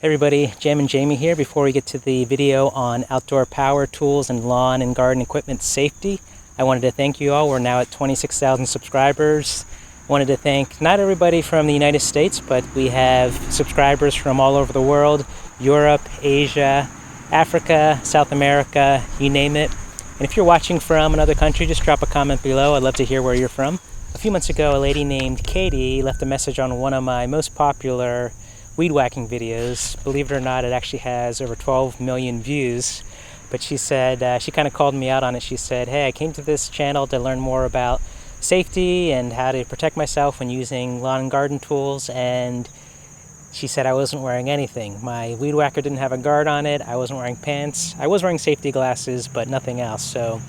Everybody, Jam and Jamie here. Before we get to the video on outdoor power tools and lawn and garden equipment safety, I wanted to thank you all. We're now at 26,000 subscribers. I wanted to thank not everybody from the United States, but we have subscribers from all over the world: Europe, Asia, Africa, South America, you name it. And if you're watching from another country, just drop a comment below. I'd love to hear where you're from. A few months ago, a lady named Katie left a message on one of my most popular weed whacking videos. Believe it or not, it actually has over 12 million views. But she said, she kind of called me out on it. She said, hey, I came to this channel to learn more about safety and how to protect myself when using lawn and garden tools. And she said I wasn't wearing anything. My weed whacker didn't have a guard on it. I wasn't wearing pants. I was wearing safety glasses, but nothing else. So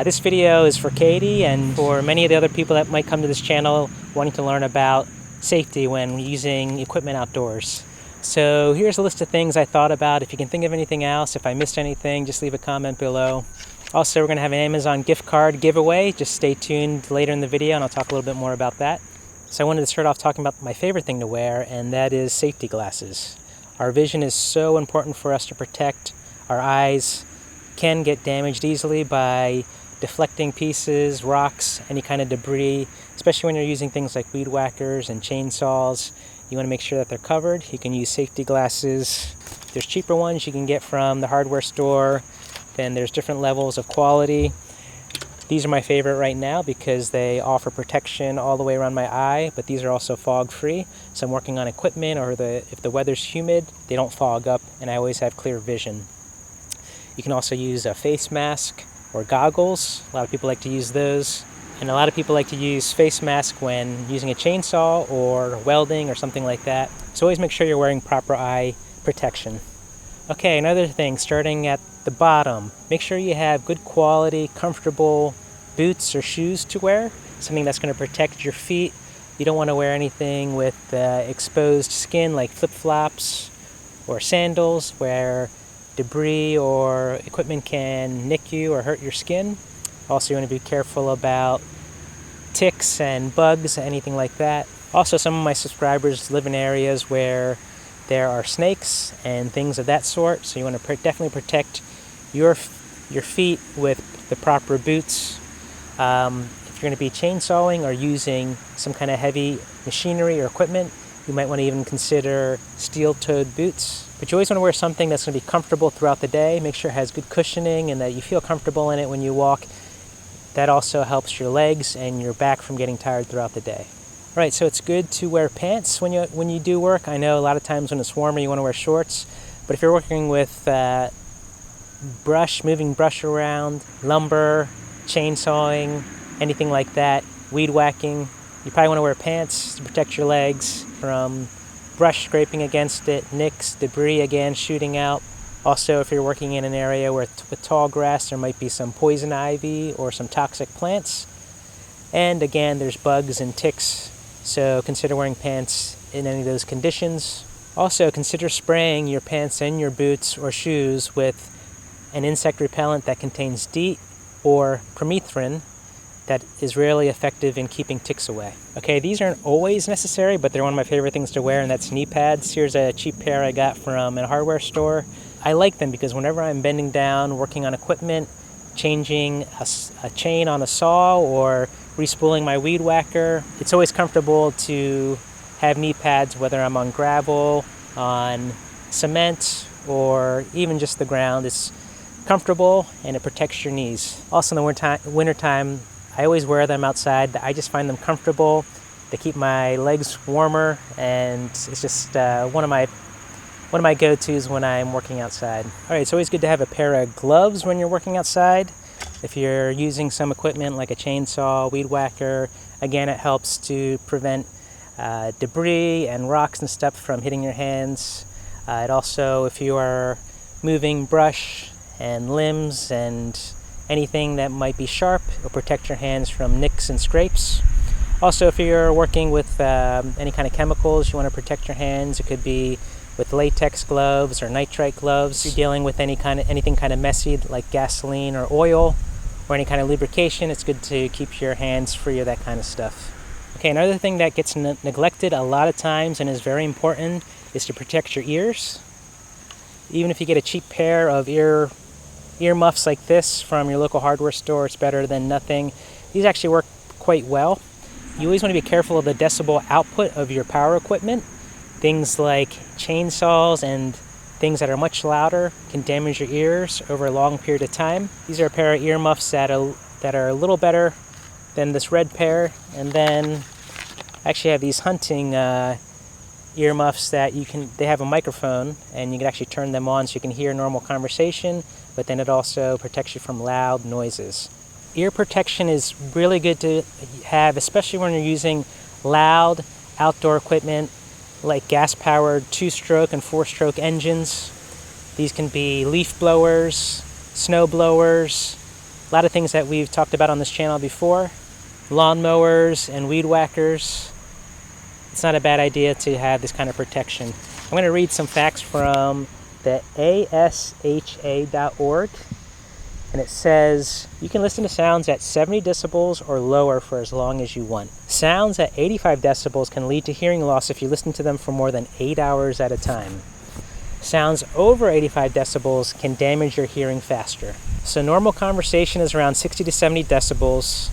this video is for Katie and for many of the other people that might come to this channel wanting to learn about safety when using equipment outdoors. So here's a list of things I thought about. If you can think of anything else, if I missed anything, just leave a comment below. Also, we're going to have an Amazon gift card giveaway. Just stay tuned later in the video and I'll talk a little bit more about that. So I wanted to start off talking about my favorite thing to wear, and that is safety glasses. Our vision is so important for us to protect. Our eyes can get damaged easily by deflecting pieces, rocks, any kind of debris, especially when you're using things like weed whackers and chainsaws. You want to make sure that they're covered. You can use safety glasses. There's cheaper ones you can get from the hardware store. Then there's different levels of quality. These are my favorite right now because they offer protection all the way around my eye, but these are also fog free. So I'm working on equipment, or if the weather's humid, they don't fog up and I always have clear vision. You can also use a face mask or goggles. A lot of people like to use those. And a lot of people like to use face mask when using a chainsaw or welding or something like that. So always make sure you're wearing proper eye protection. Okay, another thing, starting at the bottom, make sure you have good quality, comfortable boots or shoes to wear. Something that's going to protect your feet. You don't want to wear anything with exposed skin like flip-flops or sandals where debris or equipment can nick you or hurt your skin. Also, you want to be careful about ticks and bugs, anything like that. Also, some of my subscribers live in areas where there are snakes and things of that sort, so you want to definitely protect your feet with the proper boots. If you're going to be chainsawing or using some kind of heavy machinery or equipment, you might want to even consider steel-toed boots. But you always want to wear something that's going to be comfortable throughout the day. Make sure it has good cushioning and that you feel comfortable in it when you walk. That also helps your legs and your back from getting tired throughout the day. All right, so it's good to wear pants when you do work. I know a lot of times when it's warmer you want to wear shorts, but if you're working with moving brush around, lumber, chainsawing, anything like that, weed whacking, you probably want to wear pants to protect your legs from brush scraping against it, nicks, debris again shooting out. Also, if you're working in an area with tall grass, there might be some poison ivy or some toxic plants. And again, there's bugs and ticks, so consider wearing pants in any of those conditions. Also, consider spraying your pants and your boots or shoes with an insect repellent that contains DEET or permethrin that is really effective in keeping ticks away. Okay, these aren't always necessary, but they're one of my favorite things to wear, and that's knee pads. Here's a cheap pair I got from a hardware store. I like them because whenever I'm bending down, working on equipment, changing a chain on a saw or respooling my weed whacker, it's always comfortable to have knee pads, whether I'm on gravel, on cement, or even just the ground. It's comfortable and it protects your knees. Also in the wintertime, I always wear them outside. I just find them comfortable. They keep my legs warmer, and it's just one of my go-tos when I'm working outside. All right, it's always good to have a pair of gloves when you're working outside. If you're using some equipment like a chainsaw, weed whacker, again, it helps to prevent debris and rocks and stuff from hitting your hands. It also, if you are moving brush and limbs and anything that might be sharp, it'll protect your hands from nicks and scrapes. Also, if you're working with any kind of chemicals, you want to protect your hands. It could be with latex gloves or nitrite gloves. If you're dealing with anything kind of messy like gasoline or oil or any kind of lubrication, it's good to keep your hands free of that kind of stuff. Okay, another thing that gets neglected a lot of times and is very important is to protect your ears. Even if you get a cheap pair of ear muffs like this from your local hardware store, it's better than nothing. These actually work quite well. You always want to be careful of the decibel output of your power equipment. Things like chainsaws and things that are much louder can damage your ears over a long period of time. These are a pair of ear muffs that are a little better than this red pair. And then I actually have these hunting ear muffs that they have a microphone, and you can actually turn them on so you can hear normal conversation, but then it also protects you from loud noises. Ear protection is really good to have, especially when you're using loud outdoor equipment like gas-powered 2-stroke and 4-stroke engines. These can be leaf blowers, snow blowers, a lot of things that we've talked about on this channel before, lawnmowers and weed whackers. It's not a bad idea to have this kind of protection. I'm going to read some facts from the ASHA.org. And it says, you can listen to sounds at 70 decibels or lower for as long as you want. Sounds at 85 decibels can lead to hearing loss if you listen to them for more than 8 hours at a time. Sounds over 85 decibels can damage your hearing faster. So normal conversation is around 60 to 70 decibels.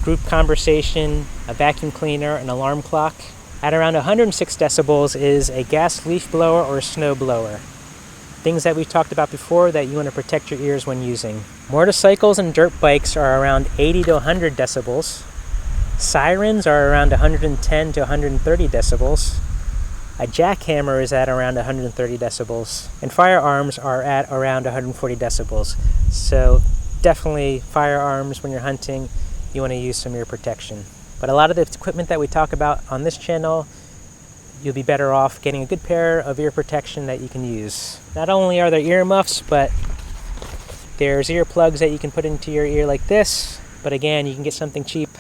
Group conversation, a vacuum cleaner, an alarm clock. At around 106 decibels is a gas leaf blower or a snow blower. Things that we've talked about before that you want to protect your ears when using. Motorcycles and dirt bikes are around 80 to 100 decibels. Sirens are around 110 to 130 decibels. A jackhammer is at around 130 decibels. And firearms are at around 140 decibels. So definitely firearms when you're hunting, you want to use some ear protection. But a lot of the equipment that we talk about on this channel, you'll be better off getting a good pair of ear protection that you can use. Not only are there ear muffs, but there's earplugs that you can put into your ear like this. But again, you can get something cheap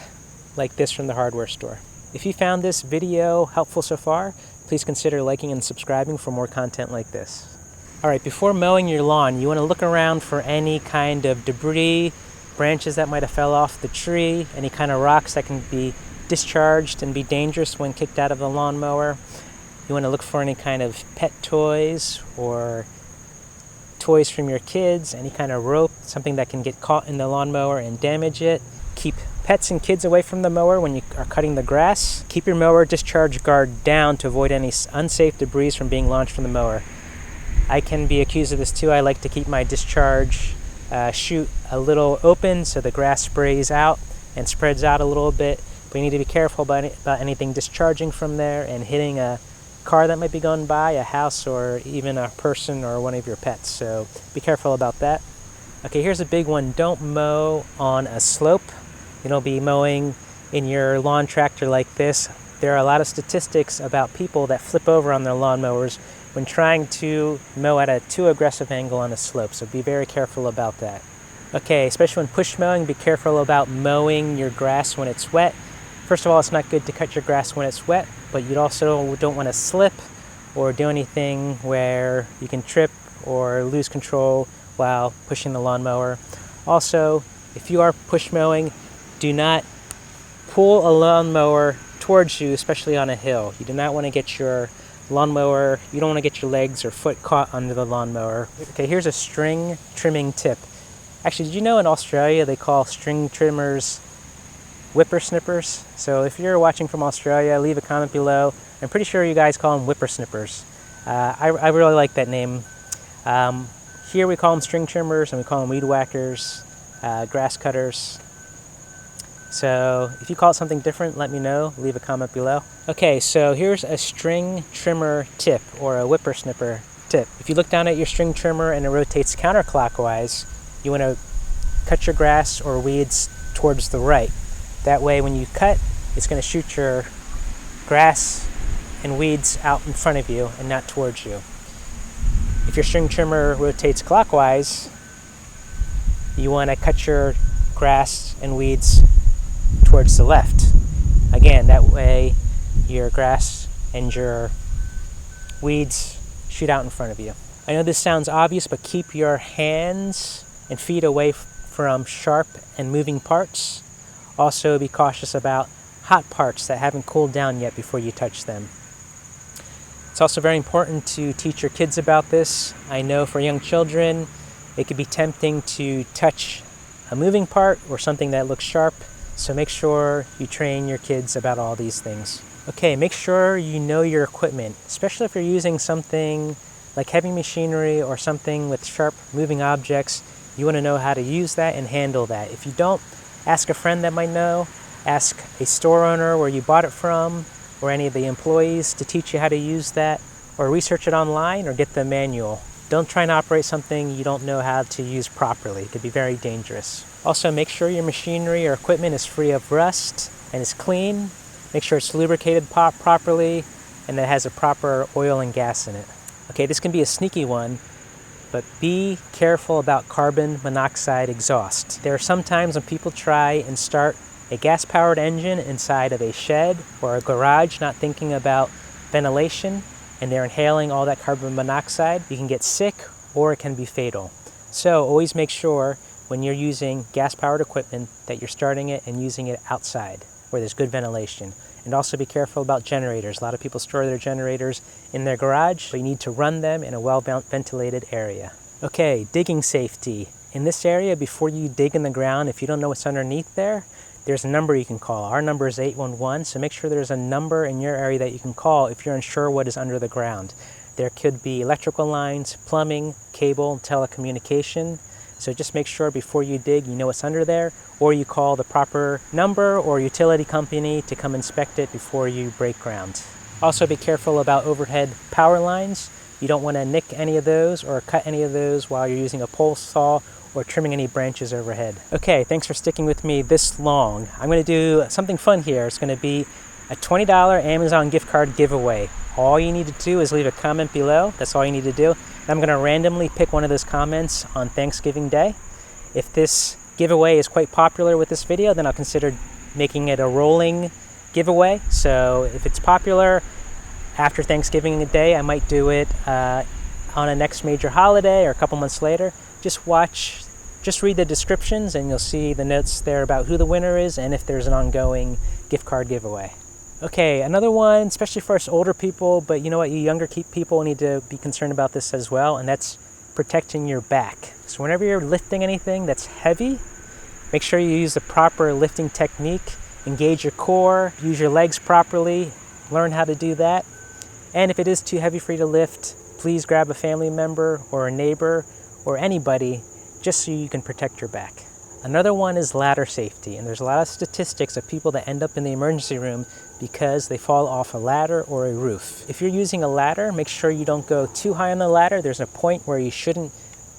like this from the hardware store. If you found this video helpful so far, please consider liking and subscribing for more content like this. Alright, before mowing your lawn, you want to look around for any kind of debris, branches that might have fell off the tree, any kind of rocks that can be discharged and be dangerous when kicked out of the lawnmower. You want to look for any kind of pet toys or toys from your kids, any kind of rope, something that can get caught in the lawnmower and damage it. Keep pets and kids away from the mower when you are cutting the grass. Keep your mower discharge guard down to avoid any unsafe debris from being launched from the mower. I can be accused of this too. I like to keep my discharge chute a little open so the grass sprays out and spreads out a little bit. We need to be careful about anything discharging from there and hitting a car that might be going by, a house, or even a person or one of your pets. So be careful about that. Okay, here's a big one. Don't mow on a slope. You don't be mowing in your lawn tractor like this. There are a lot of statistics about people that flip over on their lawnmowers when trying to mow at a too aggressive angle on a slope. So be very careful about that. Okay, especially when push mowing, be careful about mowing your grass when it's wet. First of all, it's not good to cut your grass when it's wet, but you also don't want to slip or do anything where you can trip or lose control while pushing the lawnmower. Also, if you are push mowing, do not pull a lawnmower towards you, especially on a hill. You do not want to get your lawnmower, you don't want to get your legs or foot caught under the lawnmower. Okay, here's a string trimming tip. Actually, did you know in Australia they call string trimmers whippersnippers? So if you're watching from Australia, leave a comment below. I'm pretty sure you guys call them whippersnippers. I really like that name. Here we call them string trimmers, and we call them weed whackers, grass cutters. So if you call it something different, let me know. Leave a comment below. Okay, so here's a string trimmer tip, or a whippersnipper tip. If you look down at your string trimmer and it rotates counterclockwise, you want to cut your grass or weeds towards the right. That way when you cut, it's going to shoot your grass and weeds out in front of you and not towards you. If your string trimmer rotates clockwise, you want to cut your grass and weeds towards the left. Again, that way your grass and your weeds shoot out in front of you. I know this sounds obvious, but keep your hands and feet away from sharp and moving parts. Also, be cautious about hot parts that haven't cooled down yet before you touch them. It's also very important to teach your kids about this. I know for young children, it could be tempting to touch a moving part or something that looks sharp. So make sure you train your kids about all these things. Okay, make sure you know your equipment, especially if you're using something like heavy machinery or something with sharp moving objects. You want to know how to use that and handle that. If you don't, ask a friend that might know, ask a store owner where you bought it from, or any of the employees to teach you how to use that, or research it online or get the manual. Don't try and operate something you don't know how to use properly. It could be very dangerous. Also, make sure your machinery or equipment is free of rust and is clean. Make sure it's lubricated properly and that it has a proper oil and gas in it. Okay, this can be a sneaky one, but be careful about carbon monoxide exhaust. There are some times when people try and start a gas-powered engine inside of a shed or a garage, not thinking about ventilation, and they're inhaling all that carbon monoxide. You can get sick or it can be fatal. So always make sure when you're using gas-powered equipment that you're starting it and using it outside where there's good ventilation. And also be careful about generators. A lot of people store their generators in their garage, so you need to run them in a well-ventilated area. Okay, digging safety. In this area, before you dig in the ground, if you don't know what's underneath there, there's a number you can call. Our number is 811, so make sure there's a number in your area that you can call if you're unsure what is under the ground. There could be electrical lines, plumbing, cable, telecommunication. So just make sure before you dig, you know what's under there, or you call the proper number or utility company to come inspect it before you break ground. Also be careful about overhead power lines. You don't want to nick any of those or cut any of those while you're using a pole saw or trimming any branches overhead. Okay, thanks for sticking with me this long. I'm going to do something fun here. It's going to be a $20 Amazon gift card giveaway. All you need to do is leave a comment below. That's all you need to do. And I'm going to randomly pick one of those comments on Thanksgiving Day. If this giveaway is quite popular with this video, then I'll consider making it a rolling giveaway. So if it's popular after Thanksgiving Day, I might do it on a next major holiday or a couple months later. Just read the descriptions and you'll see the notes there about who the winner is and if there's an ongoing gift card giveaway. Okay, another one, especially for us older people, but you know what, you younger people need to be concerned about this as well, and that's protecting your back. So whenever you're lifting anything that's heavy, make sure you use the proper lifting technique, engage your core, use your legs properly, learn how to do that. And if it is too heavy for you to lift, please grab a family member or a neighbor or anybody just so you can protect your back. Another one is ladder safety, and there's a lot of statistics of people that end up in the emergency room because they fall off a ladder or a roof. If you're using a ladder, make sure you don't go too high on the ladder. There's a point where you shouldn't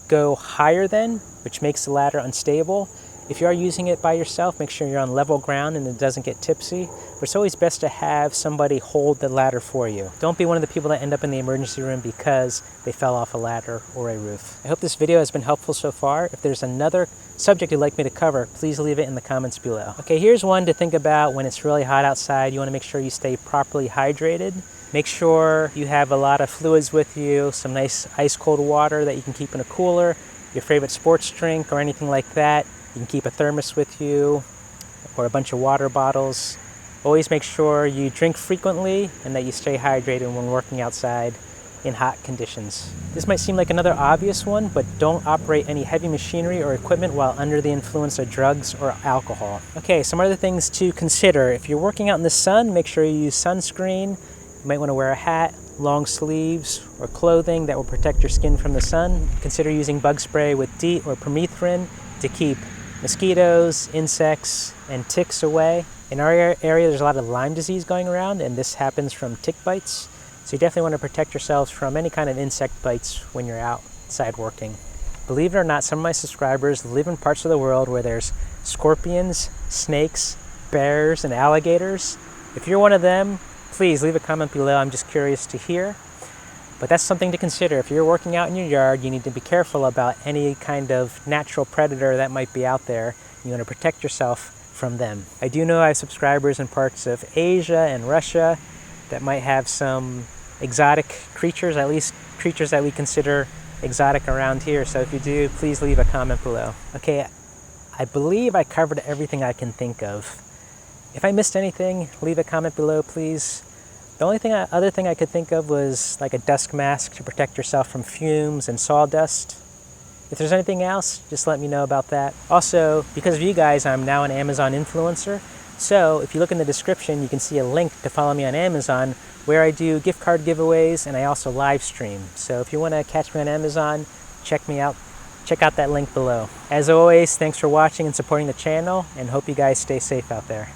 go higher than, which makes the ladder unstable. If you are using it by yourself, make sure you're on level ground and it doesn't get tipsy. But it's always best to have somebody hold the ladder for you. Don't be one of the people that end up in the emergency room because they fell off a ladder or a roof. I hope this video has been helpful so far. If there's another subject you'd like me to cover, please leave it in the comments below. Okay, here's one to think about when it's really hot outside. You want to make sure you stay properly hydrated. Make sure you have a lot of fluids with you, some nice ice cold water that you can keep in a cooler, your favorite sports drink or anything like that. You can keep a thermos with you or a bunch of water bottles. Always make sure you drink frequently and that you stay hydrated when working outside in hot conditions. This might seem like another obvious one, but don't operate any heavy machinery or equipment while under the influence of drugs or alcohol. Okay, some other things to consider. If you're working out in the sun, make sure you use sunscreen. You might want to wear a hat, long sleeves, or clothing that will protect your skin from the sun. Consider using bug spray with DEET or permethrin to keep mosquitoes, insects, and ticks away. In our area, there's a lot of Lyme disease going around, and this happens from tick bites. So you definitely want to protect yourselves from any kind of insect bites when you're outside working. Believe it or not, some of my subscribers live in parts of the world where there's scorpions, snakes, bears, and alligators. If you're one of them, please leave a comment below. I'm just curious to hear. But that's something to consider. If you're working out in your yard, you need to be careful about any kind of natural predator that might be out there. You want to protect yourself from them. I do know I have subscribers in parts of Asia and Russia that might have some exotic creatures, at least creatures that we consider exotic around here. So if you do, please leave a comment below. Okay, I believe I covered everything I can think of. If I missed anything, leave a comment below, please. The only other thing I could think of was like a dust mask to protect yourself from fumes and sawdust. If there's anything else, just let me know about that. Also, because of you guys, I'm now an Amazon influencer. So if you look in the description, you can see a link to follow me on Amazon where I do gift card giveaways and I also live stream. So if you want to catch me on Amazon, check me out. Check out that link below. As always, thanks for watching and supporting the channel, and hope you guys stay safe out there.